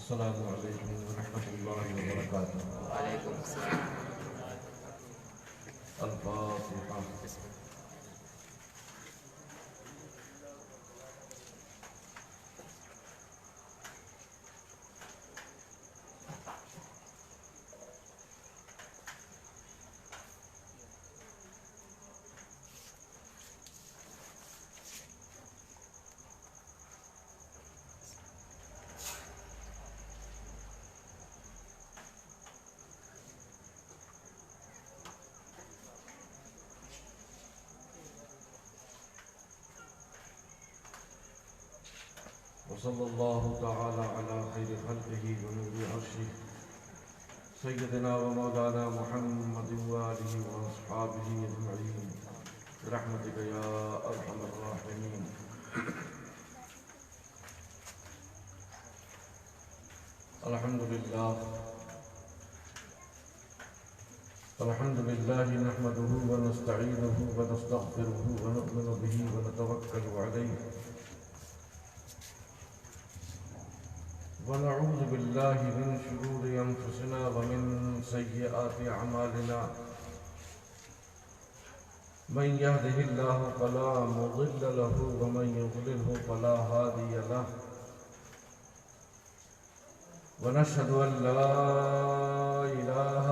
السلام علیکم ورحمۃ اللہ وبرکاتہ۔ وعلیکم السلام۔ الفاتحہ۔ وصلی اللہ تعالی علی خیر خلقہ ونور عرشہ سیدنا و مولانا محمد وآلہ واصحابہ اجمعین برحمتک یا ارحم الراحمین۔ الحمدللہ نحمده ونستعینه ونستغفره ونؤمن به ونتوکل علیہ ونعوذ باللہ من شرور انفسنا ومن سیئات اعمالنا من يهده الله فلا مضل له ومن يضلله فلا هادي له ونشهد ان لا اله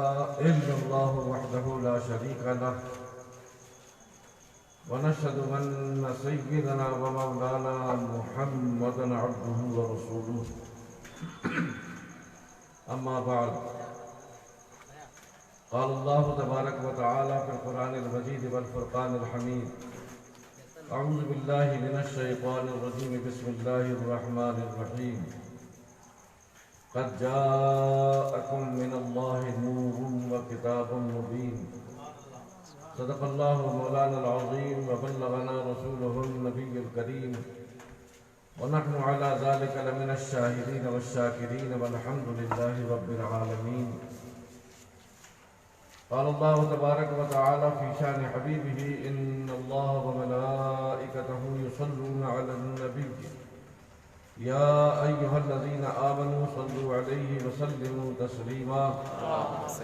الا الله وحده لا شريك له ونشهد ان سيدنا ومولانا محمدا عبده ورسوله اما بعد قال الله تبارك وتعالى في القرآن المجيد والفرقان الحميد اعوذ بالله من الشيطان الرجيم بسم الله الرحمن الرحيم قد جاءكم من الله نور وكتاب مبين صدق الله مولانا العظيم وبلغنا رسوله النبي الكريم ونحن على ذلك لمن الشاهدين والشاكرين والحمد لله رب العالمين۔ قال الله تبارك وتعالى في شان حبيبه إن الله وملائكته يصلون على النبي يا أيها الذين آمنوا صلوا عليه وسلموا تسليما۔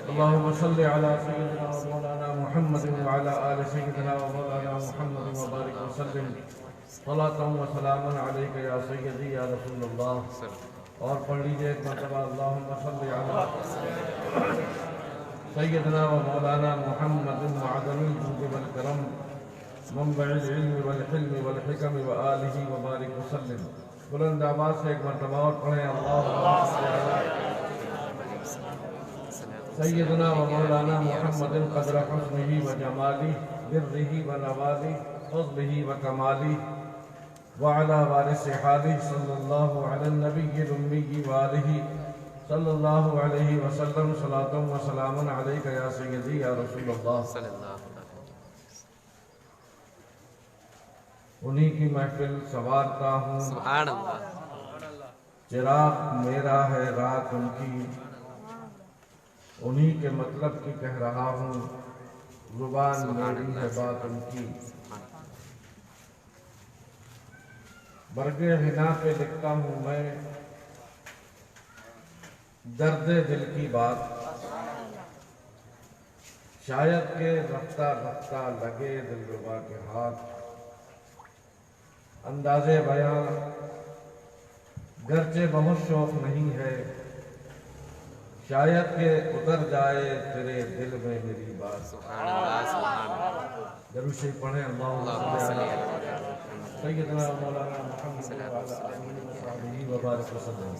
اللهم صل على سيدنا ومولانا محمد وعلى آل سيدنا ومولانا محمد وبارك وسلم صلاة و سلاما علیک یا سیدی یا رسول اللہ۔ اور پڑھ لیجئے ایک مرتبہ اللہم صل علی سیدنا و مولانا محمد معدن الجود والکرم منبع العلم والحلم والحکم وآلہ وبارک وسلم۔ بلند آواز سے ایک مرتبہ اور پڑھیں اللہم صل علی سیدنا و مولانا محمد قدر حسنہ و جمالہ برہ و نوالہ فضلہ و کمالہ وعلى وارث حاله صلى الله على النبي الأمي وآله صلى الله عليه وسلم صلاة وسلاما عليك يا سيدي يا رسول الله صلى الله عليه وسلم۔ انہی کی محفل سوارتا ہوں سبحان اللہ۔ چراغ میرا ہے رات ان کی، انہی کے مطلب کی کہہ رہا ہوں، زبان میری ہے بات ان کی۔ برگ حنا پہ لکھتا ہوں میں درد دل کی بات، شاید کہ رفتہ رفتہ لگے دلربا کے ہاتھ۔ انداز بیان گرچہ بہت شوق نہیں ہے، شاید کہ اتر جائے تیرے دل میں میری بات۔ سبحان اللہ سبحان اللہ۔ درود شریف پڑھیں اللہم صلی علی سیدنا مولانا محمد وعلی آلہ وصحبہ وبارک وسلم۔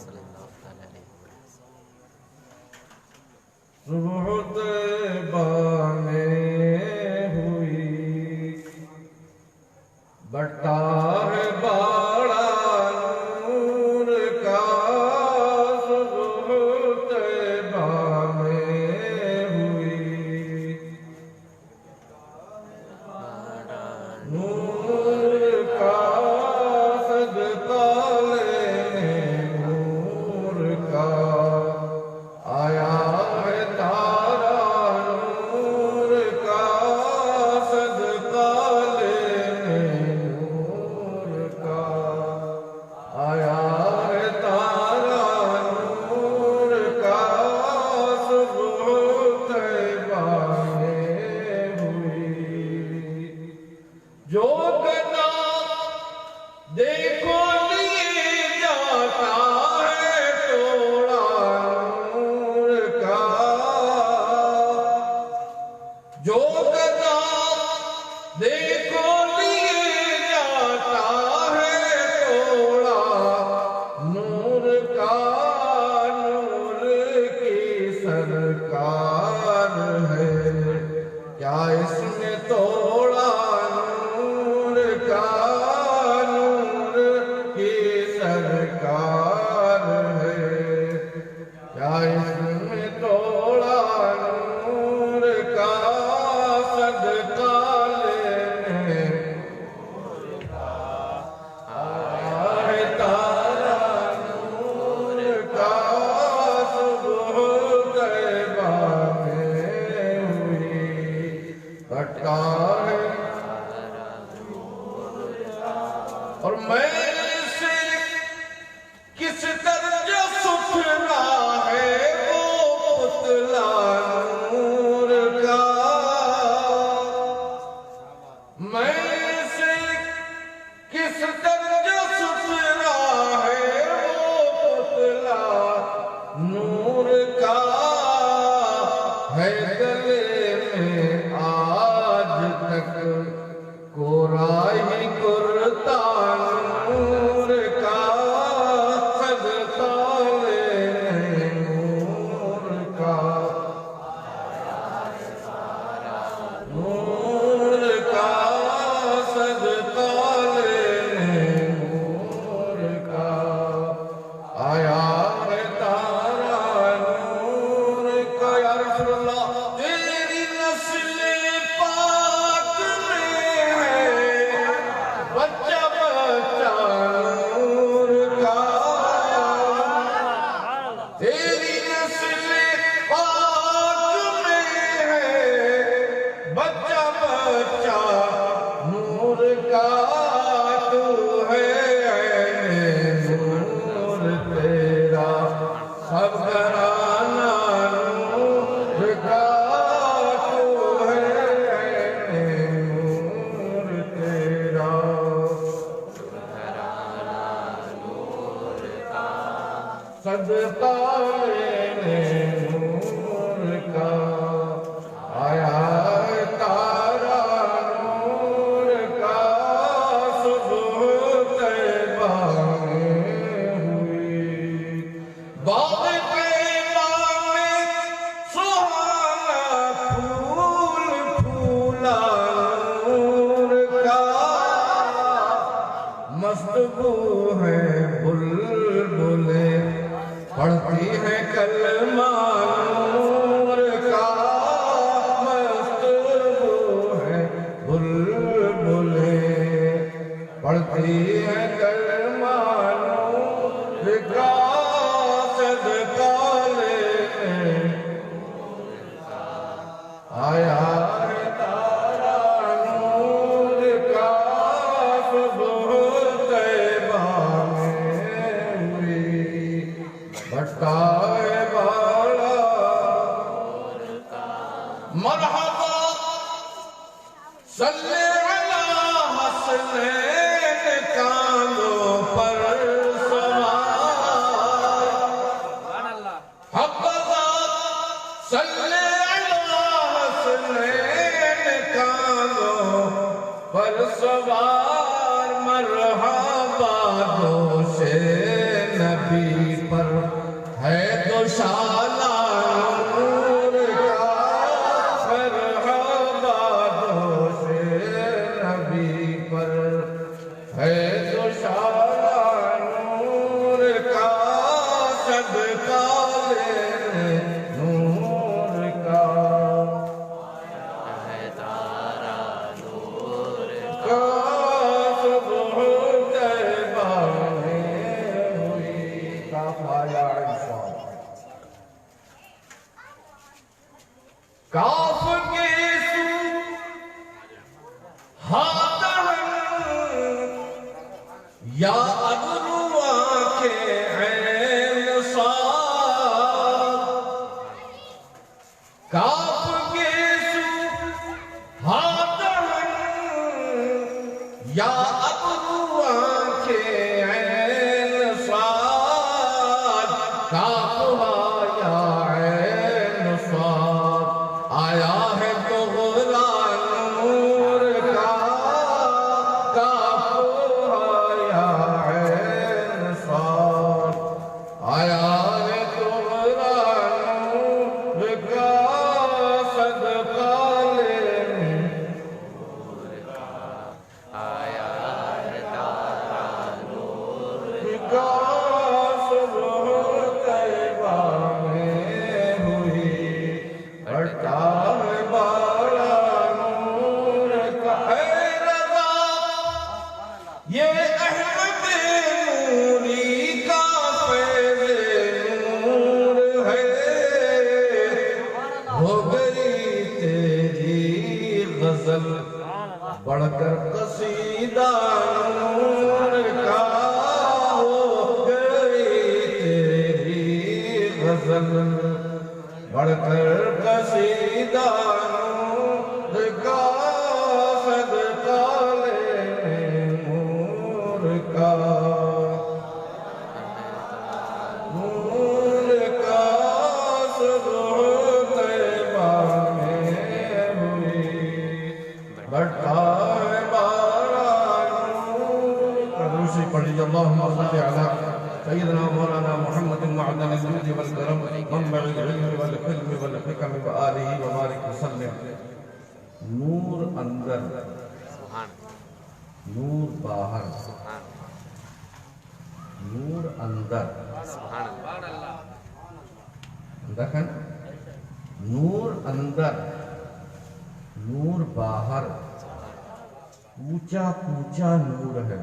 صبح طیبہ میں ہوئی بٹا ہے بڑا نور کا، صبح طیبہ میں ہوئی نور کا صدقہ لینے نور کا، آیا ہے تارا کار ہے، کیا اس میں توڑا نور کا صدقہ لینے آیا ہے تارا نور کا صبح طیبہ میں ہوئی بھٹکا ہے، اور میں سے کس درجہ ستھرا ہے وہ پتلا نور کا، میں سے کس درجہ ستھرا ہے وہ پتلا نور کا، ہے گلے میں آج تک کورا ہی کرتا نور کا، صدقہ لینے نور کا، نور کا صدقہ لینے نور کا، آیا ہے تارا نور کا، یا رسول اللہ تیری نسل پاک میں ہے بچہ بچہ نور کا، تیری نسل پاک میں ہے بچہ بچہ نور کا، تو ہے عین نور تیرا سب گھرانہ نور کا، تو ہے عین نور تیرا صدقہ لینے نور کا، آیا ہے تارا نور کا صبح طیبہ میں ہوئی، باغ طیبہ میں سہانا پھول پھولا نور کا، مست بو ہے بلبلیں پڑھتی ہے کلمہ نور کا، مست بو ہے بلبلیں پڑھتی ہے کلمہ نور کا، صدقہ لینے آیا ہے تارا نور کا، صبح طیبہ میں ہوئی بھٹکا ہے بالا، مرحبا صلی علی حسنین کانوں پر سوار، حبذا صلی علی حسنین کانوں پر سوار، مرحبا دوش نبی پر ہے دوشالہ نور کا، مرحبا دوش نبی پر ہے دوشالہ نور کا، صدقہ لینے نور کا، صبح طیبہ میں ہوئی، کافا یا عرفان کاف کے سو ہاتھن یا ابروا کے عین صاد، کاف کے سو ہاتھن یا ابروا کے عین صاد، کافا یا عین صاد، آیا ہے تو غلا نور کا، بڑھ کر قصیدہ نور کا ہو گئی تیری غزل، بڑھ کر قصیدہ نور کا صدقہ لینے نور کا، نور کا صبح طیبہ میں ہوئی، بڑھتا ہے باران نور۔ پڑھیے اللہم صلی علی سیدنا مولانا محمد معدن الجود والکرم منبع العلم والحلم والحکم وآلہ وبارک وسلم۔ نور اندر، نور باہر، نور اندر، دیکھیں نور اندر، نور باہر، اونچا اونچا نور ہے۔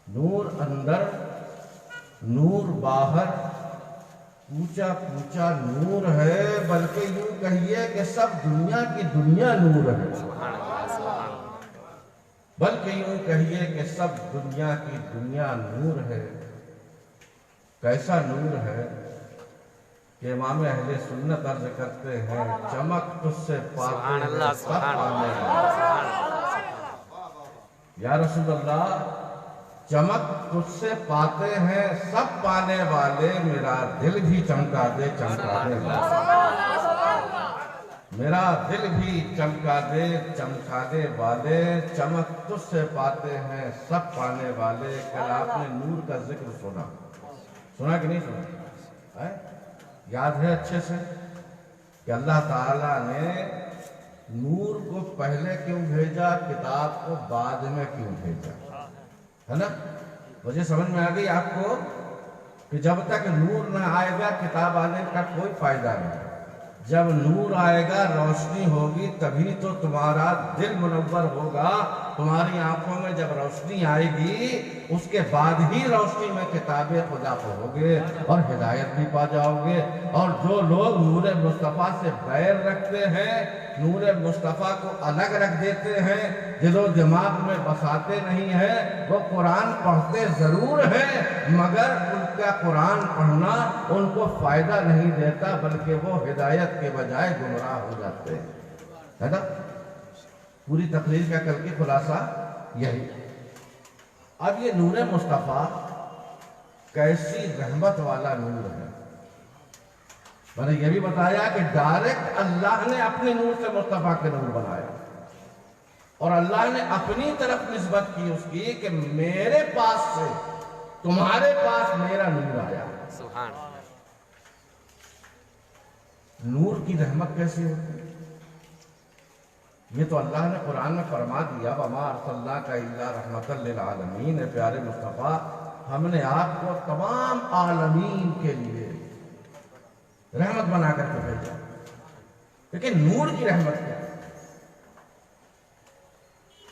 نور اندر، نور باہر، اونچا اونچا نور ہے، بلکہ یوں کہیے کہ سب دنیا کی دنیا نور ہے، بلکہ یوں کہیے کہ سب دنیا کی دنیا نور ہے۔ کیسا نور ہے کہ امام اہل سنت عرض کرتے ہیں چمک تجھ سے پاتے ہیں سب پانے والے۔ یا رسول اللہ چمک تجھ سے پاتے ہیں سب پانے والے، میرا دل بھی چمکا دے چمکانے والے، میرا دل بھی چمکا دے چمکانے والے، چمک تجھ سے پاتے ہیں سب پانے والے۔ کل آپ نے نور کا ذکر سنا، سنا کہ نہیں سنا؟ یاد ہے اچھے سے کہ اللہ تعالیٰ نے نور کو پہلے کیوں بھیجا، کتاب کو بعد میں کیوں بھیجا، ہے نا؟ وجہ سمجھ میں آ گئی آپ کو کہ جب تک نور نہ آئے گا کتاب آنے کا کوئی فائدہ نہیں۔ جب نور آئے گا، روشنی ہوگی، تبھی تو تمہارا دل منور ہوگا۔ تمہاری آنکھوں میں جب روشنی آئے گی، اس کے بعد ہی روشنی میں کتاب خدا پڑھو گے اور ہدایت بھی پا جاؤ گے۔ اور جو لوگ نور مصطفیٰ سے بیر رکھتے ہیں، نور مصطفیٰ کو الگ رکھ دیتے ہیں، دل و دماغ میں بساتے نہیں ہیں، وہ قرآن پڑھتے ضرور ہیں مگر ان کا قرآن پڑھنا ان کو فائدہ نہیں دیتا، بلکہ وہ ہدایت کے بجائے گمراہ ہو جاتے ہیں، ہے نا؟ پوری تقریر کا کل کی خلاصہ یہی۔ اب یہ نور مصطفیٰ کیسی رحمت والا نور ہے، میں نے یہ بھی بتایا کہ ڈائریکٹ اللہ نے اپنے نور سے مصطفیٰ کے نور بنایا، اور اللہ نے اپنی طرف نسبت کی اس کی کہ میرے پاس سے تمہارے پاس میرا نور آیا۔ سبحان نور کی رحمت کیسی ہوتی ہے؟ یہ تو اللہ نے قرآن میں فرما دیا وَمَا أَرْسَلْنَاكَ إِلَّا رَحْمَةً لِلْعَالَمِينَ، اے پیارے مصطفیٰ ہم نے آپ کو تمام عالمین کے لیے رحمت بنا کر کے بھیجا۔ لیکن نور کی رحمت کیا ہے؟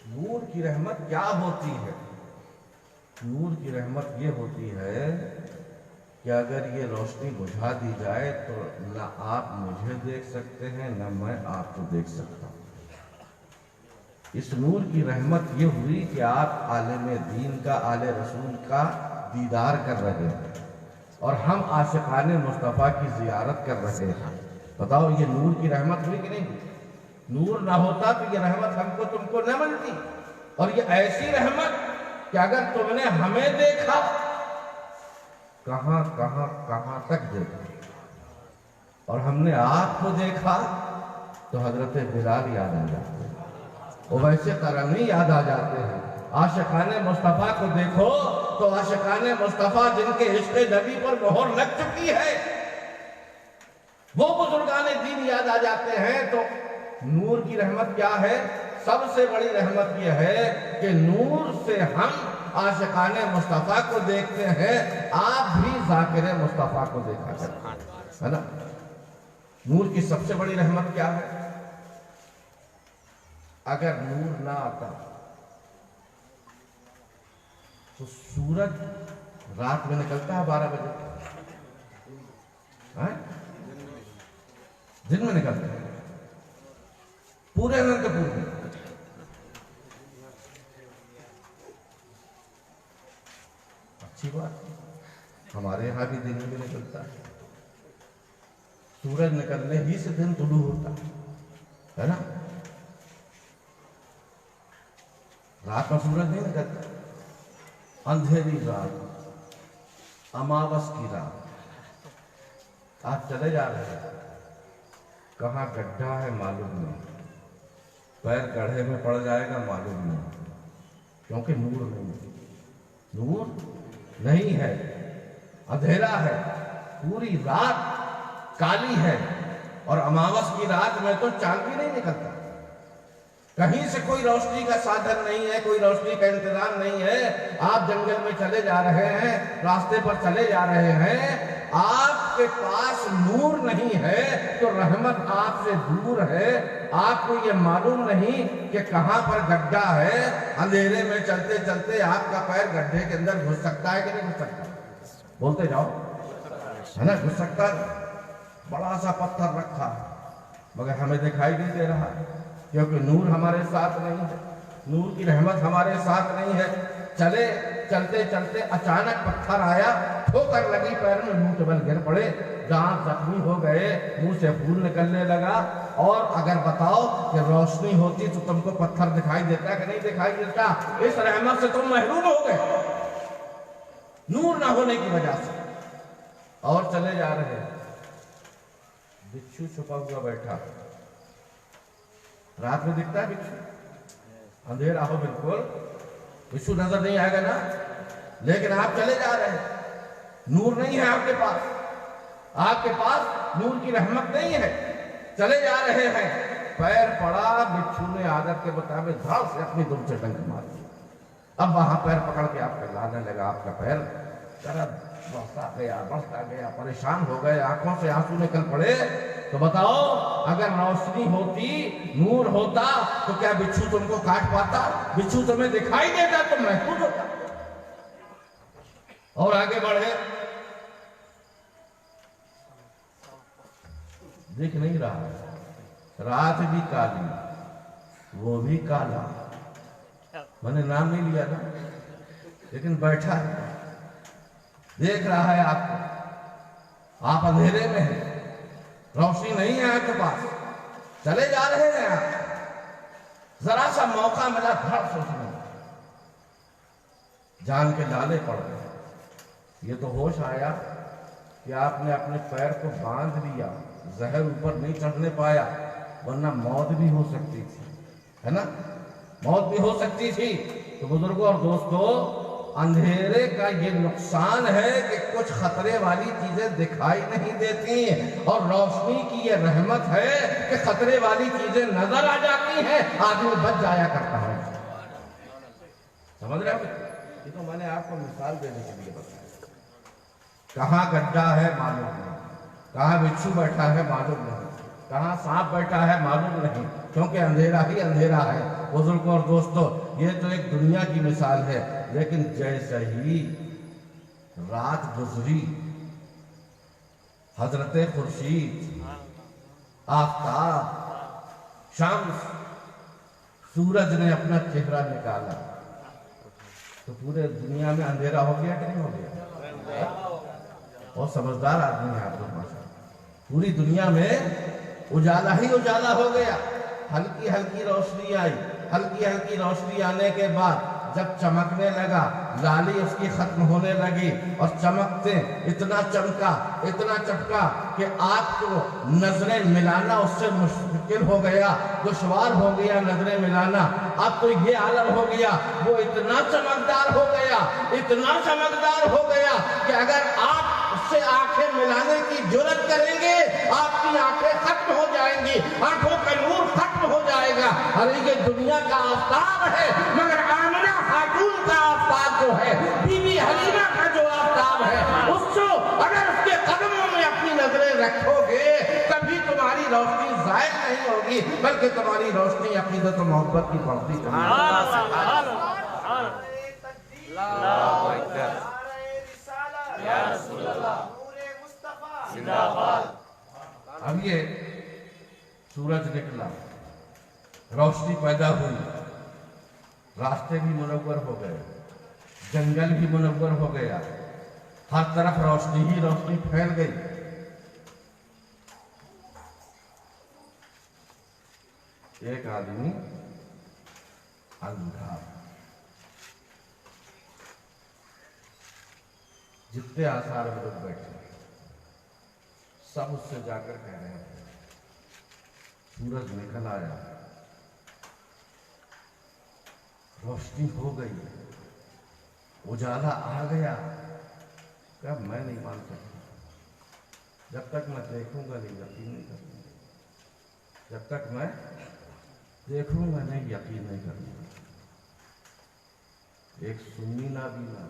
نور کی رحمت کیا ہوتی ہے؟ نور کی رحمت یہ ہوتی ہے کہ اگر یہ روشنی بجھا دی جائے تو نہ آپ مجھے دیکھ سکتے ہیں نہ میں آپ کو دیکھ سکتا ہوں۔ اس نور کی رحمت یہ ہوئی کہ آپ عالم دین کا، آل رسول کا دیدار کر رہے ہیں، اور ہم عاشقان مصطفیٰ کی زیارت کر رہے ہیں۔ بتاؤ یہ نور کی رحمت ہوئی کہ نہیں؟ نور نہ ہوتا تو یہ رحمت ہم کو تم کو نہ ملتی، اور یہ ایسی رحمت کہ اگر تم نے ہمیں دیکھا، کہاں کہاں کہاں تک دیکھا، اور ہم نے آپ کو دیکھا تو حضرت بلال یاد آ جاتے ہیں، ویسے کرمی یاد آ جاتے ہیں۔ عاشقان مصطفیٰ کو دیکھو تو عاشقان مصطفیٰ جن کے عشق نبی پر مہر لگ چکی ہے، وہ بزرگان دین یاد آ جاتے ہیں۔ تو نور کی رحمت کیا ہے؟ سب سے بڑی رحمت یہ ہے کہ نور سے ہم عاشقان مصطفیٰ کو دیکھتے ہیں، آپ بھی ذاکر مصطفیٰ کو دیکھا کرتے ہیں، ہے نا؟ نور کی سب سے بڑی رحمت کیا ہے؟ اگر نور نہ آتا تو سورج رات میں نکلتا ہے 12 بجے، دن میں نکلتا ہے پورے انتپور میں، اچھی بات ہے، ہمارے یہاں بھی دن بھی نکلتا ہے، سورج نکلنے ہی سے دن طلوع ہوتا ہے نا؟ رات میں سورج نہیں نکلتا، اندھیری رات، اماوس کی رات، آپ چلے جا رہے ہیں، کہاں گڈھا ہے معلوم نہیں، پیر گڑھے میں پڑ جائے گا معلوم نہیں، کیونکہ نور نہیں ہے، نور نہیں ہے، اندھیرا ہے، پوری رات کالی ہے، اور اماوس کی رات میں تو چاند بھی نہیں نکلتا، کہیں سے کوئی روشنی کا سادھن نہیں ہے، کوئی روشنی کا انتظام نہیں ہے، آپ جنگل میں چلے جا رہے ہیں، راستے پر چلے جا رہے ہیں، آپ کے پاس نور نہیں ہے تو رحمت آپ سے دور ہے، آپ کو یہ معلوم نہیں کہ کہاں پر گڈھا ہے، اندھیرے میں چلتے چلتے آپ کا پیر گڈھے کے اندر گھس سکتا ہے کہ نہیں گھس سکتا؟ بولتے جاؤ، ہے نا؟ گھس سکتا ہے، بڑا سا پتھر رکھا ہے مگر ہمیں دکھائی نہیں دے رہا، کیونکہ نور ہمارے ساتھ نہیں ہے، نور کی رحمت ہمارے ساتھ نہیں ہے، چلتے چلتے اچانک پتھر آیا، ٹھوکر لگی پیر میں، منہ کے بل گر پڑے، دانت زخمی ہو گئے، منہ سے خون نکلنے لگا، اور اگر بتاؤ کہ روشنی ہوتی تو تم کو پتھر دکھائی دیتا کہ نہیں دکھائی دیتا؟ اس رحمت سے تم محروم ہو گئے نور نہ ہونے کی وجہ سے، اور چلے جا رہے، بچھو چھپا ہوا بیٹھا، رات میں دکھتا ہے بچھو؟ اندھیرا ہو بالکل بچھو نظر نہیں آئے گا نا، لیکن آپ چلے جا رہے ہیں، نور نہیں ہے آپ کے پاس نور کی رحمت نہیں ہے، چلے جا رہے ہیں، پیر پڑا، بچھو نے عادت کے مطابق دھڑ سے اپنی دم سے ڈنک مار دیا، اب وہاں پیر پکڑ کے آپ کو لانے لگا، آپ کا پیر درد بڑھتا گیا، پریشان ہو گئے، آنکھوں سے آنسو نکل پڑے، تو بتاؤ اگر روشنی ہوتی، نور ہوتا تو کیا بچھو تم کو کاٹ پاتا؟ بچھو تمہیں دکھائی دیتا تو محفوظ ہوتا، اور آگے بڑھے، دکھ نہیں رہا، رات بھی کالی، وہ بھی کالا، میں نے نام نہیں لیا نا، لیکن بیٹھا ہے، دیکھ رہا ہے آپ کو، آپ اندھیرے میں ہیں، روشنی نہیں ہے آپ کے پاس، چلے جا رہے ہیں آپ، ذرا سا موقع ملا، دھڑ سے اس میں جان کے لالے پڑ گئے، یہ تو ہوش آیا کہ آپ نے اپنے پیر کو باندھ لیا، زہر اوپر نہیں چڑھنے پایا، ورنہ موت بھی ہو سکتی تھی، ہے نا؟ موت بھی ہو سکتی تھی، تو بزرگوں اور دوستوں، اندھیرے کا یہ نقصان ہے کہ کچھ خطرے والی چیزیں دکھائی نہیں دیتی، اور روشنی کی یہ رحمت ہے کہ خطرے والی چیزیں نظر آ جاتی ہیں، آدمی بچ جایا کرتا ہے، سمجھ رہے ہو؟ یہ تو میں نے آپ کو مثال دینے کے لیے بتایا، کہاں گڈھا ہے معلوم نہیں، کہاں بچھو بیٹھا ہے معلوم نہیں، کہاں سانپ بیٹھا ہے معلوم نہیں، کیونکہ اندھیرا ہی اندھیرا ہے۔ بزرگوں اور دوستوں، یہ تو ایک دنیا کی مثال ہے، لیکن جیسے ہی رات گزری، حضرت خورشید، آفتاب، شمس، سورج نے اپنا چہرہ نکالا تو پورے دنیا میں اندھیرا ہو گیا کہ نہیں ہو گیا؟ بہت سمجھدار آدمی ہے آپ لوگ ماشاءاللہ، پوری دنیا میں اجالا ہی اجالا ہو گیا، ہلکی ہلکی روشنی آئی، ہلکی ہلکی روشنی آنے کے بعد جب چمکنے لگا، لالی اس کی ختم ہونے لگی، اور چمکتے اتنا چمکا، اتنا چمکا کہ آپ کو نظریں ملانا اس سے مشکل ہو گیا، دشوار ہو گیا نظریں ملانا۔ اب تو یہ عالم ہو گیا، وہ اتنا چمکدار ہو گیا، اتنا چمکدار ہو گیا کہ اگر آپ اس سے آنکھیں ملانے کی جرات کریں گے، آپ کی آنکھیں ختم ہو جائیں گی، آنکھوں کا نور ختم ہو جائے گا۔ ارے یہ دنیا کا آفتاب ہے، مگر آمنہ خاتون کا آفتاب جو ہے، بی بی حلیمہ کا جو آفتاب ہے، اس کو اگر اس کے قدموں میں اپنی نظریں رکھو گے، کبھی تمہاری روشنی ضائع نہیں ہوگی، بلکہ تمہاری روشنی عقیدت و محبت کی بڑھتی چلی۔ اب یہ سورج نکلا، روشنی پیدا ہوئی، راستے بھی منور ہو گئے، جنگل بھی منور ہو گیا، ہر طرف روشنی ہی روشنی پھیل گئی۔ ایک آدمی اندھا، جتنے آثار میں لوگ بیٹھے سب اس سے جا کر کہہ رہے ہیں سورج نکل آیا، روشنی ہو گئی، اجالا آ گیا۔ کہ میں نہیں مان سکتا، جب تک میں دیکھوں گا نہیں یقین نہیں کروں گا، جب تک میں دیکھوں گا نہیں یقین نہیں کروں گا۔ ایک سنی نابینا،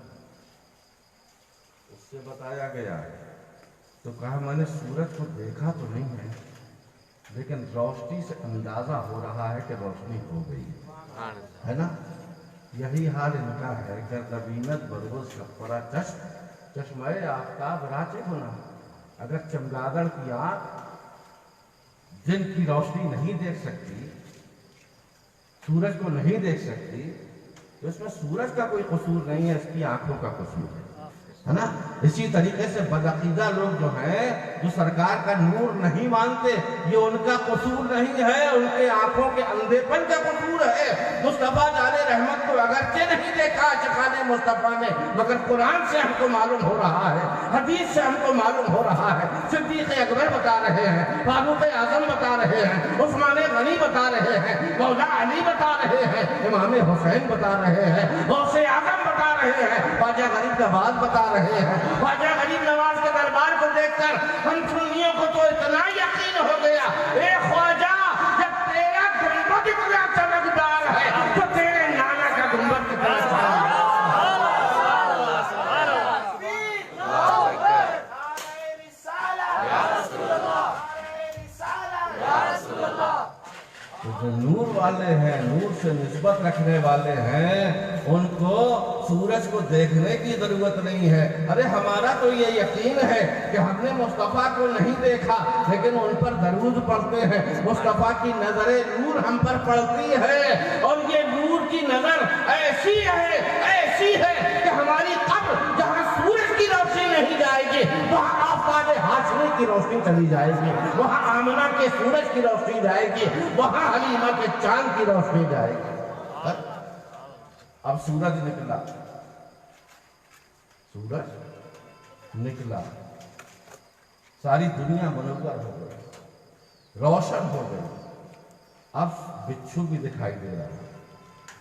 اس سے بتایا گیا تو کہا میں نے سورج کو دیکھا تو نہیں ہے، لیکن روشنی سے اندازہ ہو رہا ہے کہ روشنی ہو گئی ہے نا۔ یہی حال ان کا ہے کہ نبینت بروز شفرا چشمہ آفتاب راچے ہونا۔ اگر چمگادڑ کی آنکھ دن کی روشنی نہیں دیکھ سکتی، سورج کو نہیں دیکھ سکتی، تو اس میں سورج کا کوئی قصور نہیں ہے، اس کی آنکھوں کا قصور ہے نا۔ اسی طریقے سے بدعقیدہ لوگ جو ہیں، جو سرکار کا نور نہیں مانتے، یہ ان کا قصور نہیں ہے، ان کے آنکھوں کے اندھے پن کا قصور ہے۔ مصطفیٰ جان رحمت کو اگرچہ نہیں دیکھا چخان مصطفیٰ نے، مگر قرآن سے ہم کو معلوم ہو رہا ہے، حدیث سے ہم کو معلوم ہو رہا ہے۔ صدیق اکبر بتا رہے ہیں، فاروق اعظم بتا رہے ہیں، عثمان غنی بتا رہے ہیں، مولا علی بتا رہے ہیں، امام حسین بتا رہے ہیں، غوث اعظم بتا رہے ہیں، خواجہ غریب نواز بتا رہے ہیں۔ خواجہ غریب نواز کے دربار کو دیکھ کر ہم سنیوں کو تو اتنا یقین ہو گیا، اے خواجہ جب تیرا گنبد اتنا چمکدار ہے تو تیرے نانا کا گنبد کتنا چمکدار ہے۔ جو نور والے ہیں، نور سے نسبت رکھنے والے ہیں، ان کو سورج کو دیکھنے کی ضرورت نہیں ہے۔ ارے ہمارا تو یہ یقین ہے کہ ہم نے مصطفیٰ کو نہیں دیکھا، لیکن ان پر درود پڑھتے ہیں، مصطفیٰ کی نظر نور ہم پر پڑتی ہے، اور یہ نور کی نظر ایسی ہے کہ ہماری قبر جہاں سورج کی روشنی نہیں جائے گی، وہاں آفتاب ہاشمی کی روشنی چلی جائے گی، وہاں آمنہ کے سورج کی روشنی جائے گی، وہاں حلیمہ کے چاند کی روشنی جائے گی۔ اب سورج نکلا، ساری دنیا منور ہو گئی، روشن ہو گئی۔ اب بچھو بھی دکھائی دے رہا ہے،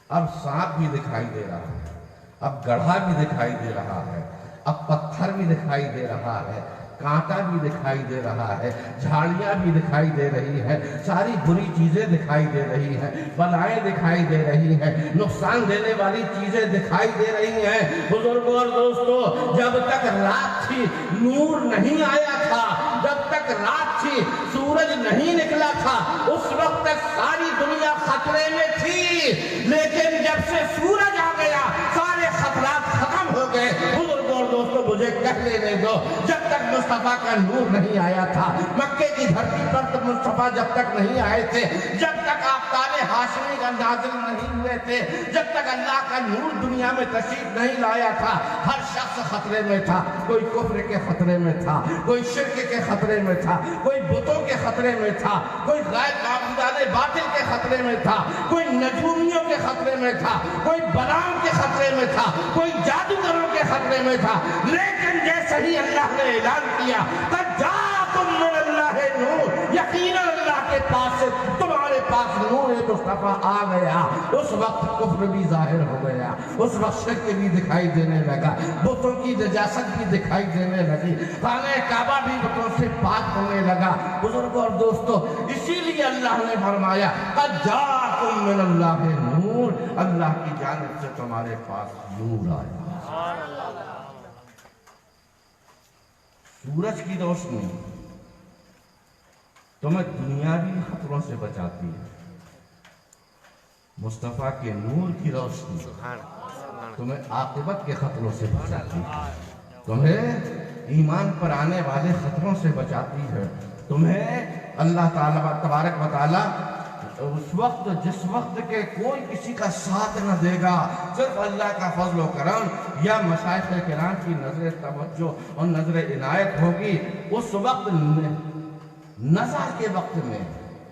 اب سانپ بھی دکھائی دے رہا ہے، اب گڑھا بھی دکھائی دے رہا ہے، اب پتھر بھی دکھائی دے رہا ہے، کانٹا بھی دکھائی دے رہا ہے، جھاڑیاں بھی دکھائی دے رہی ہیں، ساری بری چیزیں دکھائی دے رہی ہیں، بلائیں دکھائی دے رہی ہیں، نقصان دینے والی چیزیں دکھائی دے رہی ہیں۔ بزرگوں اور دوستو، جب تک رات تھی نور نہیں آیا تھا، جب تک رات تھی سورج نہیں نکلا تھا، اس وقت تک ساری دنیا خطرے میں تھی، لیکن جب سے سورج آ گیا سارے خطرات ختم ہو گئے۔ بزرگوں اور دوستو، مجھے کہہ لینے دو، جب تک مصطفیٰ کا نور نہیں آیا تھا، مکے کی دھرتی پر مصطفیٰ جب تک نہیں آئے تھے، جب تک آفتاب ہاشمی کا نازل نہیں ہوئے تھے، جب تک اللہ کا نور دنیا میں تشریف نہیں لایا تھا، ہر شخص خطرے میں تھا۔ کوئی کفر کے خطرے میں تھا، کوئی شرک کے خطرے میں تھا، کوئی بتوں کے خطرے میں تھا، کوئی غیر معبودان باطل کے خطرے میں تھا، کوئی نجومیوں کے خطرے میں تھا، کوئی بلاؤں کے خطرے میں تھا، کوئی جادوگروں کے خطرے میں تھا، لیکن جیسے ہی اللہ نے اعلان کیا قد جاءکم من اللہ نور، یقیناً اللہ کے پاس سے تمہارے پاس نور مصطفیٰ آ گیا، اس وقت کفر بھی ظاہر ہو گیا، اس وقت شرک بھی دکھائی دینے لگا، بتوں کی نجاست بھی دکھائی دینے لگی، خانہ کعبہ بھی بتوں سے پاک ہونے لگا۔ بزرگوں اور دوستو، اسی لیے اللہ نے فرمایا قد جاءکم من اللہ نور، اللہ کی جانب سے تمہارے پاس نور آیا۔ سورج کی روشنی تمہیں دنیاوی خطروں سے بچاتی ہے، مصطفیٰ کے نور کی روشنی تمہیں عاقبت کے خطروں سے بچاتی ہے، تمہیں ایمان پر آنے والے خطروں سے بچاتی ہے، تمہیں اللہ تعالیٰ تبارک و تعالیٰ اس وقت جس وقت کے کوئی کسی کا ساتھ نہ دے گا، صرف اللہ کا فضل و کرم یا مشائخ کرام کی نظر توجہ اور نظر عنایت ہوگی، اس وقت نزع کے وقت میں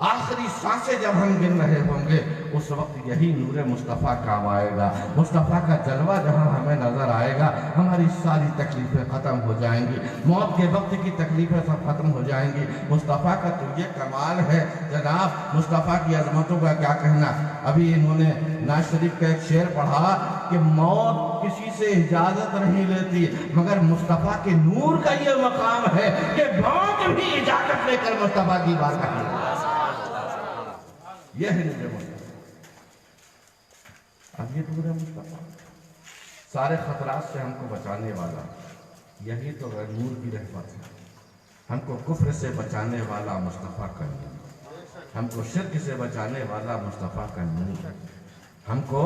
آخری سانسیں جب ہم گن رہے ہوں گے، اس وقت یہی نور مصطفیٰ کام آئے گا۔ مصطفیٰ کا جلوہ جہاں ہمیں نظر آئے گا، ہماری ساری تکلیفیں ختم ہو جائیں گی، موت کے وقت کی تکلیفیں سب ختم ہو جائیں گی۔ مصطفیٰ کا تو یہ کمال ہے جناب، مصطفیٰ کی عظمتوں کا کیا کہنا۔ ابھی انہوں نے ناز شریف کا ایک شعر پڑھا کہ موت کسی سے اجازت نہیں لیتی، مگر مصطفیٰ کے نور کا یہ مقام ہے کہ موت بھی اجازت لے کر مصطفیٰ کی بات کرتی ہے۔ یہ ہے نور مصطفیٰ۔ اب یہ نور مصطفیٰ سارے خطرات سے ہم کو بچانے والا، یہی تو نور کی رحمت ہے۔ ہم کو کفر سے بچانے والا مصطفیٰ کا نور، ہم کو شرک سے بچانے والا مصطفیٰ کا نور، ہم کو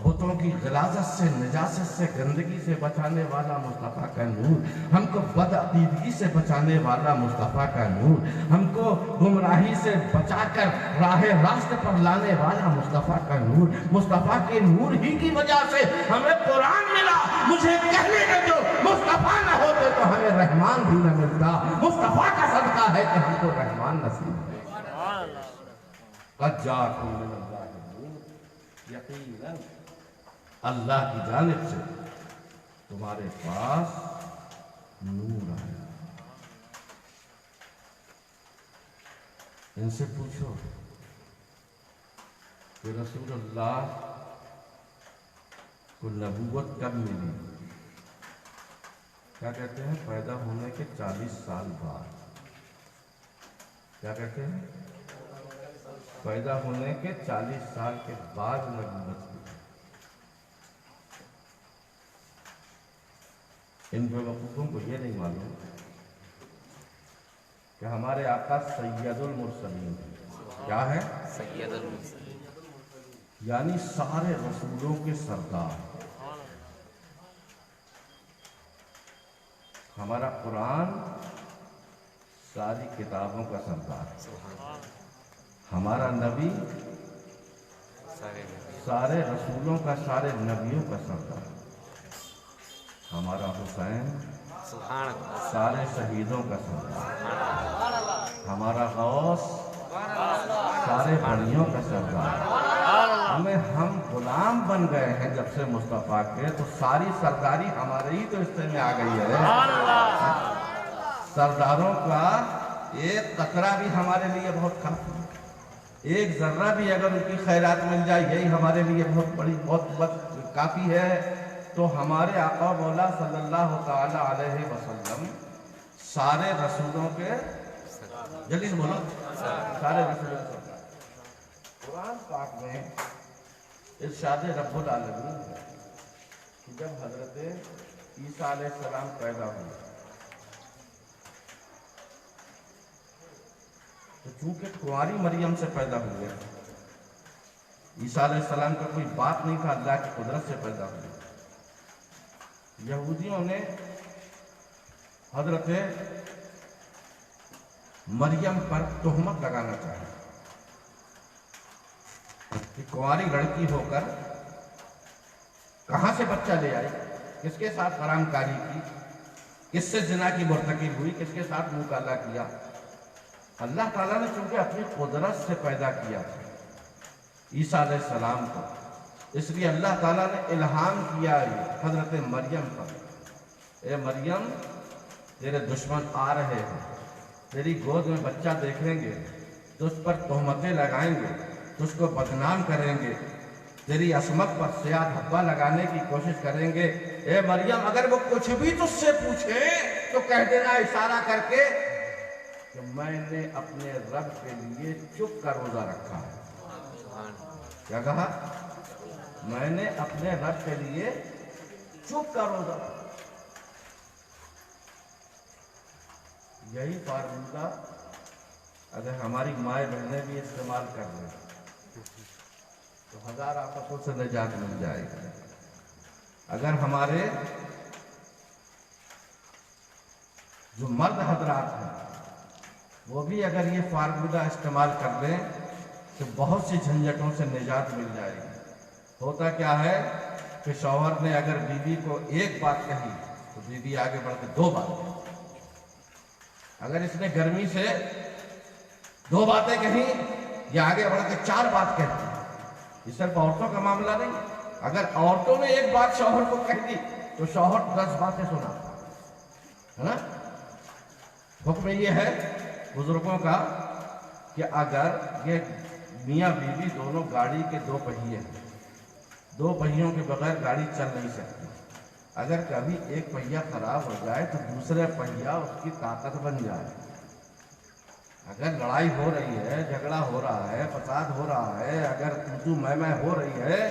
بتوں کی غلاظت سے، نجاست سے، گندگی سے بچانے والا مصطفیٰ کا نور، ہم کو بدعقیدگی سے بچانے والا مصطفیٰ کا نور، ہم کو گمراہی سے بچا کر راہ راست پر لانے والا مصطفیٰ کا نور۔ مصطفیٰ کے نور ہی کی وجہ سے ہمیں قرآن ملا۔ مجھے کہنے کے جو مصطفیٰ نہ ہوتے تو ہمیں رحمان بھی نہ ملتا۔ مصطفیٰ کا صدقہ ہے کہ ہم کو رحمان نصیب ہے۔ قد جاءکم من اللہ نور، یقیناً اللہ کی جانب سے تمہارے پاس نور آیا۔ ان سے پوچھو کہ رسول اللہ کو نبوت کب ملی؟ کیا کہتے ہیں؟ پیدا ہونے کے 40 سال بعد۔ کیا کہتے ہیں؟ پیدا ہونے کے 40 سال کے بعد نبوت ملی۔ ان بیوقوفوں کو یہ نہیں معلوم کہ ہمارے آقا سید المرسلین کیا ہے؟ سید المرسلین، یعنی سارے رسولوں کے سردار۔ ہمارا قرآن ساری کتابوں کا سردار، ہمارا نبی سارے رسولوں کا، سارے نبیوں کا سردار، ہمارا حسین سارے شہیدوں کا سردار، ہمارا غوث سارے بڑیوں کا سردار۔ ہم غلام بن گئے ہیں جب سے مصطفیٰ کے، تو ساری سرداری ہمارے ہی تو حصے میں آ گئی ہے۔ سرداروں کا ایک قطرہ بھی ہمارے لیے بہت کافی ہے، ایک ذرہ بھی اگر ان کی خیرات مل جائے یہی ہمارے لیے بہت کافی ہے۔ تو ہمارے آقا مولا صلی اللہ تعالی علیہ وسلم سارے رسولوں کے، جلدی سے بولو، سارے رسولوں کے سردار۔ قرآن پاک میں ارشاد رب العالمین ہے کہ جب حضرت عیسیٰ علیہ السلام پیدا ہوئے تو چونکہ کنواری مریم سے پیدا ہوئے، عیسیٰ علیہ السلام کا کوئی باپ نہیں تھا، اللہ کی قدرت سے پیدا ہوئے۔ یہودیوں نے حضرت مریم پر تہمت لگانا چاہا کہ کنواری لڑکی ہو کر کہاں سے بچہ لے آئی، کس کے ساتھ حرام کاری کی، کس سے زنا کی مرتکب ہوئی، کس کے ساتھ منہ کالا کیا۔ اللہ تعالیٰ نے چونکہ اپنی قدرت سے پیدا کیا تھا عیسیٰ علیہ السلام کو، اس لیے اللہ تعالیٰ نے الہام کیا حضرت مریم پر، اے مریم تیرے دشمن آ رہے ہیں، تیری گود میں بچہ دیکھیں گے، تجھ پر تہمتیں لگائیں گے، تجھ کو بدنام کریں گے، تیری عصمت پر سیاہ دھبا لگانے کی کوشش کریں گے۔ اے مریم اگر وہ کچھ بھی تجھ سے پوچھے تو کہہ دینا اشارہ کر کے کہ میں نے اپنے رب کے لیے چپ کا روزہ رکھا ہے۔ کیا کہا؟ میں نے اپنے رب کے لیے چپ کا روزہ رکھا۔ یہی فارمولہ اگر ہماری مائیں بہنیں بھی استعمال کر لیں تو ہزار آفتوں سے نجات مل جائے گی۔ اگر ہمارے جو مرد حضرات ہیں وہ بھی اگر یہ فارمولہ استعمال کر لیں تو بہت سی جھنجھٹوں سے نجات مل جائے گی۔ ہوتا کیا ہے کہ شوہر نے اگر بیوی کو ایک بات کہی تو بیوی آگے بڑھ کے 2 بات کہی، اگر اس نے گرمی سے 2 باتیں کہیں یا آگے بڑھ کے 4 بات کہتی ہے۔ یہ صرف عورتوں کا معاملہ نہیں، اگر عورتوں نے ایک بات شوہر کو کہہ دی تو شوہر 10 باتیں سنا ہے نا۔ حکم یہ ہے بزرگوں کا کہ اگر یہ میاں بیوی دونوں گاڑی کے 2 پہیے ہیں، 2 پہیوں کے بغیر گاڑی چل نہیں سکتی، اگر کبھی ایک پہیہ خراب ہو جائے تو دوسرا پہیہ اس کی طاقت بن جائے۔ اگر لڑائی ہو رہی ہے، جھگڑا ہو رہا ہے، فساد ہو رہا ہے، اگر تو میں ہو رہی ہے،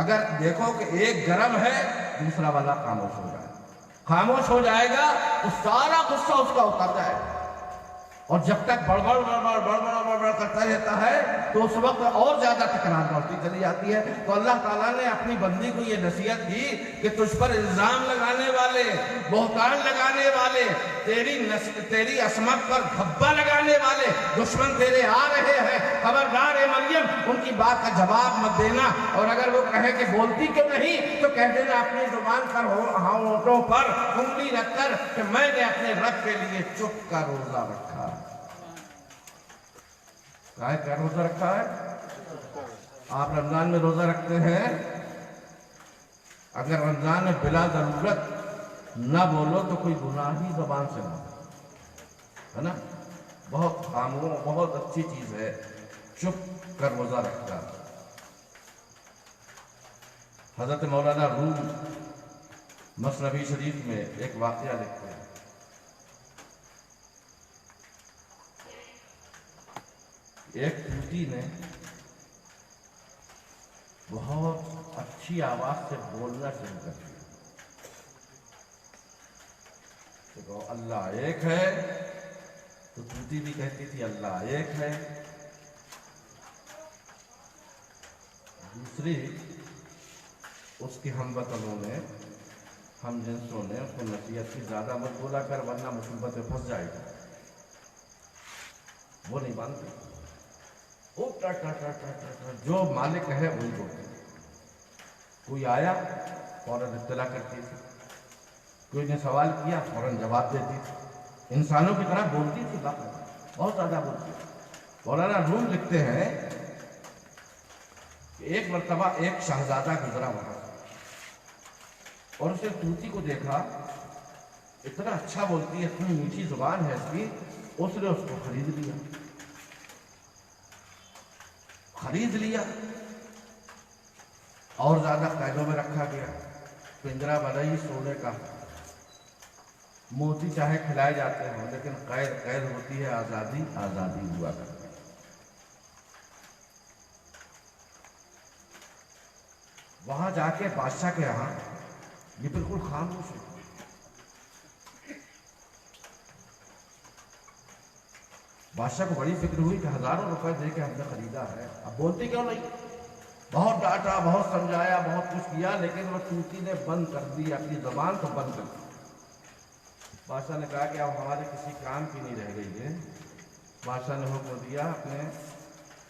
اگر دیکھو کہ ایک گرم ہے دوسرا والا خاموش ہو جائے، خاموش ہو جائے گا تو سارا غصہ اس کا اتر جائے گا، اور جب تک بڑبڑ کرتا رہتا ہے تو اس وقت اور زیادہ تکرار بڑھتی چلی جاتی ہے۔ تو اللہ تعالیٰ نے اپنی بندی کو یہ نصیحت دی کہ تجھ پر الزام لگانے والے، بہتان لگانے والے، تیری عصمت پر دھبا لگانے والے دشمن تیرے آ رہے ہیں، خبردار اے مریم ان کی بات کا جواب مت دینا، اور اگر وہ کہے کہ بولتی کیوں نہیں تو کہہ دینا اپنی زبان پر ہونٹوں پر انگلی رکھ کر کہ میں نے اپنے رب کے لیے چپ کا روزہ رکھا۔ کائے کا روزہ رکھا ہے؟ آپ رمضان میں روزہ رکھتے ہیں، اگر رمضان میں بلا ضرورت نہ بولو تو کوئی گناہ ہی زبان سے نہ ہے نا۔ بہت خاموش، بہت اچھی چیز ہے چپ کر روزہ رکھنا۔ حضرت مولانا روم مثنوی شریف میں ایک واقعہ لکھتے ہیں، ایک طوطی نے بہت اچھی آواز سے بولنا شروع کر دیا۔ دیکھو اللہ ایک ہے، تو طوطی بھی کہتی تھی اللہ ایک ہے۔ دوسری اس کی ہم وطنوں نے، ہم جنسوں نے اس کو نصیحت کی زیادہ مت بولا کر ورنہ مصیبت میں پھنس جائے گا۔ وہ نہیں مانتی، جو مالک ہے وہی بولتی۔ کوئی آیا فوراً اطلاع کرتی تھی، کوئی نے سوال کیا فوراً جواب دیتی تھی، انسانوں کی طرح بولتی تھی، بہت زیادہ بولتی تھی۔ مولانا روم لکھتے ہیں کہ ایک مرتبہ ایک شہزادہ گزرا وہاں اور اس نے طوطی کو دیکھا، اتنا اچھا بولتی ہے، اتنی میٹھی زبان ہے اس کی، اس نے اس کو خرید لیا اور زیادہ قیدوں میں رکھا گیا۔ پنجرا بنا ہی سونے کا، موتی چاہے کھلائے جاتے ہیں لیکن قید ہوتی ہے، آزادی ہوا کرتی ہے۔ وہاں جا کے بادشاہ کے یہاں یہ بالکل خاموش ہے۔ بادشاہ کو بڑی فکر ہوئی کہ ہزاروں روپے دے کے ہم نے خریدا ہے، اب بولتی کیوں نہیں؟ بہت ڈانٹا، بہت سمجھایا، بہت کچھ کیا، لیکن وہ طوطی نے بند کر دی، اپنی زبان کو بند کر دی۔ بادشاہ نے کہا کہ اب ہمارے کسی کام کی نہیں رہ گئی ہے۔ بادشاہ نے حکم دیا اپنے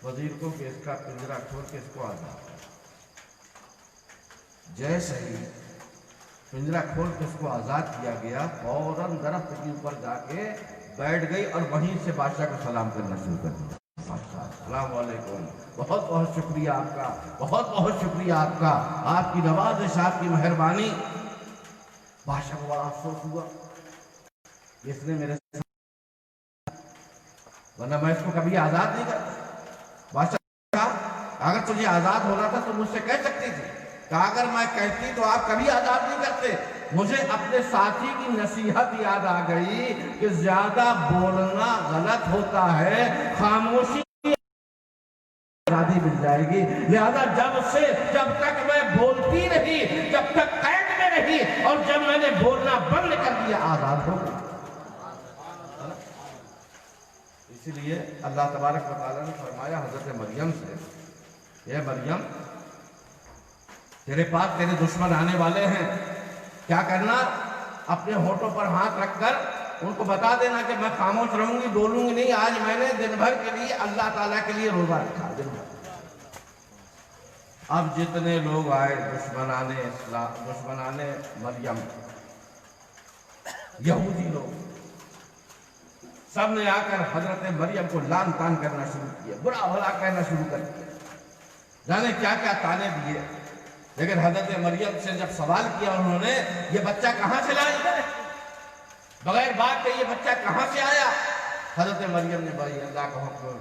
وزیر کو کہ اس کا پنجرا کھول کے اس کو آزاد کر۔ جیسے ہی پنجرا کھول کے اس کو آزاد کیا گیا، فوراً درخت کے اوپر جا کے بیٹھ گئی اور وہیں سے بادشاہ کو سلام کرنا شروع کر دیا۔ السلام علیکم، بہت بہت شکریہ آپ کا، بہت بہت شکریہ آپ کا، آپ کی نوازش، آپ کی مہربانی۔ بادشاہ کو بڑا افسوس ہوا، اس نے میرے ورنہ میں اس کو کبھی آزاد نہیں کرتا۔ بادشاہ نے کہا اگر تجھے آزاد ہونا تھا تو مجھ سے کہہ سکتی تھی، کہا اگر میں کہتی تو آپ کبھی آزاد نہیں کرتے۔ مجھے اپنے ساتھی کی نصیحت یاد آ گئی کہ زیادہ بولنا غلط ہوتا ہے، خاموشی آزادی مل جائے گی۔ لہذا جب تک میں بولتی رہی، جب تک قید میں رہی، اور جب میں نے بولنا بند کر دیا آزاد ہو گئی۔ اسی لیے اللہ تبارک و تعالیٰ نے فرمایا حضرت مریم سے، اے مریم تیرے پاس تیرے دشمن آنے والے ہیں، کیا کرنا؟ اپنے ہونٹوں پر ہاتھ رکھ کر ان کو بتا دینا کہ میں خاموش رہوں گی، بولوں گی نہیں، آج میں نے دن بھر کے لیے اللہ تعالیٰ کے لیے روزہ رکھا دن بھر۔ اب جتنے لوگ آئے دشمنان مریم، یہودی لوگ، سب نے آ کر حضرت مریم کو لان تان کرنا شروع کیا، برا بھلا کہنا شروع کر دیا، جانے کیا کیا تانے دیے۔ لیکن حضرت مریم سے جب سوال کیا انہوں نے، یہ بچہ کہاں سے لایا، بغیر بات کے یہ بچہ کہاں سے آیا؟ حضرت مریم نے بھائی اللہ کا حکم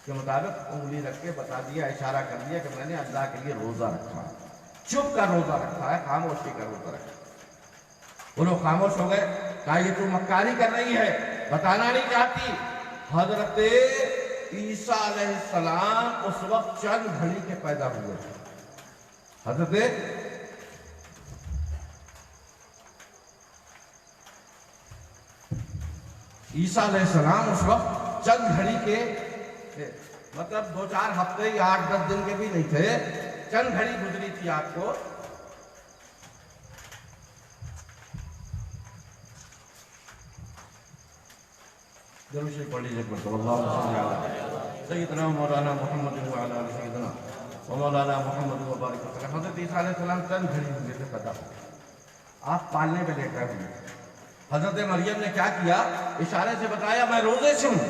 کے مطابق انگلی رکھ کے بتا دیا، اشارہ کر دیا کہ میں نے اللہ کے لیے روزہ رکھا ہے، چپ کا روزہ رکھا ہے، خاموشی کا روزہ رکھا ہے۔ وہ لوگ خاموش ہو گئے، کہا یہ تو مکاری کر رہی ہے، بتانا نہیں چاہتی۔ حضرت عیسیٰ علیہ السلام اس وقت چند گھڑی کے پیدا ہوئے تھے۔ حضرت عیسیٰ علیہ السلام اس وقت چند گھڑی کے تھے، مطلب 2-4 ہفتے یا 8-10 دن کے بھی نہیں تھے، چند گھڑی گزری تھی آپ کو۔ درود شریف پڑھ لیجیے، صلی اللہ علیہ وسلم سیدنا مولانا محمد وعلی آل سیدنا مولانا محمد وبارک وسلم۔ حضرت عیسیٰ علیہ السلام چند گھڑی ہوئے تھے پیدا ہوئے، آپ پالنے پہ لیٹے ہوئے۔ حضرت مریم نے کیا کیا؟ اشارے سے بتایا میں روزے سے ہوں،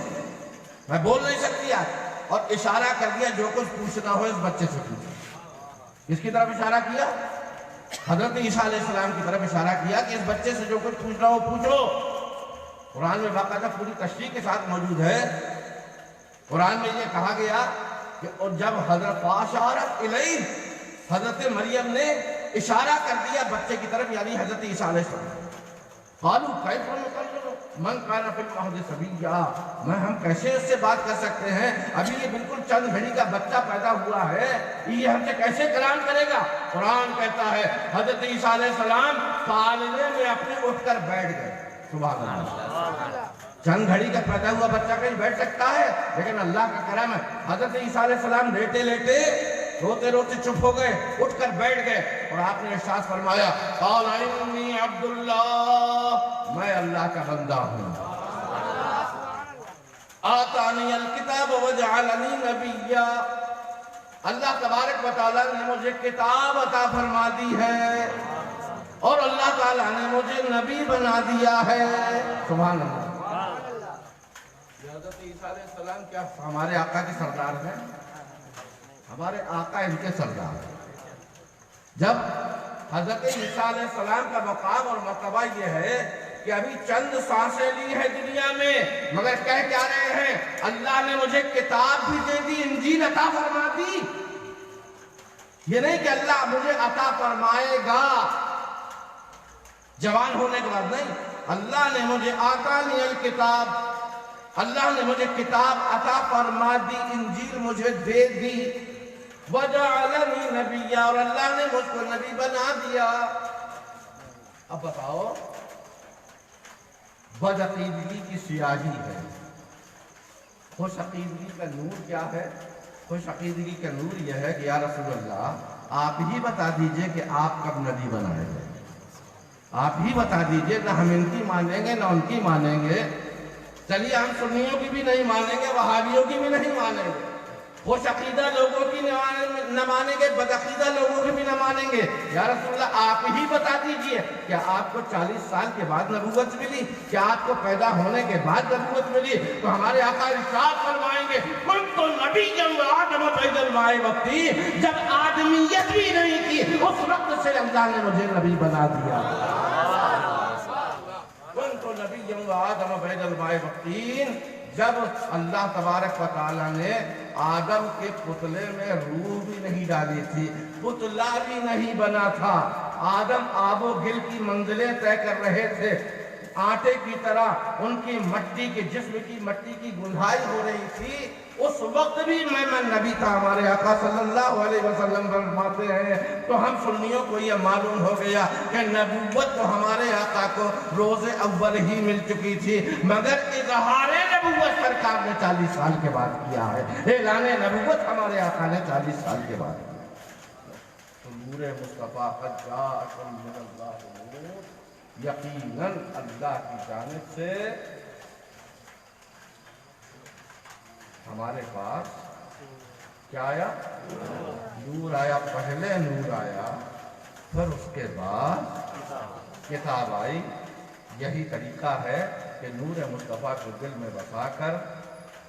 میں بول نہیں سکتی آج، اور اشارہ کر دیا جو کچھ پوچھنا ہو اس بچے سے پوچھو۔ کس کی طرف اشارہ کیا؟ حضرت عیسیٰ علیہ السلام کی طرف اشارہ کیا کہ اس بچے سے جو کچھ پوچھنا ہو پوچھو۔ قرآن میں باقاعدہ پوری تشریح کے ساتھ موجود ہے۔ قرآن میں یہ کہا گیا کہ اور جب حضرت فاشارت الیہ، حضرت مریم نے اشارہ کر دیا بچے کی طرف، یعنی حضرت عیسیٰ علیہ السلام، قالوا کیف نکلم من کان فی المہد صبیا، میں ہم کیسے اس سے بات کر سکتے ہیں، ابھی یہ بالکل چند گھڑی کا بچہ پیدا ہوا ہے، یہ ہم سے کیسے کلام کرے گا؟ قرآن کہتا ہے حضرت عیسیٰ علیہ السلام پالنے میں اپنے اٹھ کر بیٹھ گئے۔ سبحان اللہ، چند گھڑی کا پیدا ہوا بچہ کہیں بیٹھ سکتا ہے؟ لیکن اللہ کا کرم ہے، حضرت عیسیٰ علیہ السلام لیٹے لیٹے روتے روتے چپ ہو گئے، اٹھ کر بیٹھ گئے، اور آپ نے ارشاد فرمایا قال انی عبد اللہ، میں اللہ کا بندہ ہوں، آتانی الکتاب وجعلنی نبیا، اللہ تبارک و تعالیٰ نے مجھے کتاب عطا فرما دی ہے اور اللہ تعالیٰ نے مجھے نبی بنا دیا ہے۔ سبحان اللہ۔ حضرت عیسیٰ علیہ السلام کیا ہمارے آقا کے سردار ہیں؟ ہمارے آقا ان کے سردار ہیں۔ جب حضرت عیسیٰ علیہ السلام کا مقام اور مرتبہ یہ ہے کہ ابھی چند سانسیں لی ہے دنیا میں، مگر کہہ کیا رہے ہیں؟ اللہ نے مجھے کتاب بھی دے دی، انجیل عطا فرما دی۔ یہ نہیں کہ اللہ مجھے عطا فرمائے گا جوان ہونے کے بعد، نہیں، اللہ نے مجھے آتانی الکتاب، اللہ نے مجھے کتاب عطا فرما دی، انجیل مجھے دے دی، وجعلنی نبیا، اور اللہ نے مجھ کو نبی بنا دیا۔ اب بتاؤ، بد عقیدگی کی سیاہی ہے، خوش عقیدگی کا نور کیا ہے؟ خوش عقیدگی کا نور یہ ہے کہ یا رسول اللہ آپ ہی بتا دیجئے کہ آپ کب نبی بنائے گئے، آپ ہی بتا دیجئے، نہ ہم ان کی مانیں گے نہ ان کی مانیں گے، چلیے ہم سنیوں کی بھی نہیں مانیں گے، وہابیوں کی بھی نہیں مانیں گے، خوش عقیدہ لوگوں کی نہ مانیں گے، بد عقیدہ لوگوں کی بھی نہ مانیں گے، یا رسول اللہ آپ ہی بتا دیجئے کیا آپ کو 40 سال کے بعد نبوت ملی؟ کیا آپ کو پیدا ہونے کے بعد نبوت ملی؟ تو ہمارے آقا ارشاد فرمائیں گے کنت نبیا وآدم بین الماء والطین، جب آدمیت بھی نہیں تھی اس وقت سے اللہ نے مجھے نبی بنا دیا۔ کنت نبیا وآدم بین الماء والطین، جب اللہ تبارک و تعالیٰ نے آدم کے پتلے میں روح بھی نہیں ڈالی تھی، پتلا بھی نہیں بنا تھا، آدم آب و گل کی منزلیں طے کر رہے تھے، آٹے کی طرح ان کی مٹی کے جسم کی مٹی کی گندھائی ہو رہی تھی، اس وقت بھی میں نبی تھا، ہمارے آقا صلی اللہ علیہ وسلم فرماتے ہیں۔ تو ہم سنیوں کو یہ معلوم ہو گیا کہ نبوت تو ہمارے آقا کو روز اول ہی مل چکی تھی، مگر اظہار نبوت سرکار نے 40 سال کے بعد کیا ہے، اعلان نبوت ہمارے آقا نے 40 سال کے بعد کیا۔ تو نور مصطفیٰ قد جاءکم من اللہ نور یقیناً اللہ کی جانب سے ہمارے پاس کیا آیا؟ نور آیا، پہلے نور آیا، پھر اس کے بعد کتاب آئی۔ یہی طریقہ ہے کہ نور مصطفیٰ کو دل میں بسا کر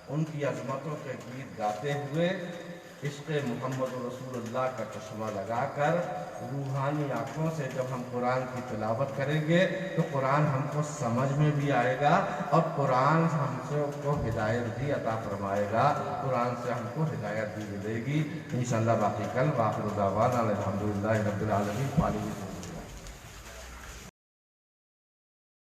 ان کی عظمتوں کے گیت گاتے ہوئے عشق محمد رسول اللہ کا چشمہ لگا کر روحانی آنکھوں سے جب ہم قرآن کی تلاوت کریں گے تو قرآن ہم کو سمجھ میں بھی آئے گا اور قرآن ہم سے کو ہدایت بھی عطا فرمائے گا، قرآن سے ہم کو ہدایت بھی ملے گی انشاءاللہ۔ باقی کل، وآخر دعوانا الحمدللہ رب العالمین۔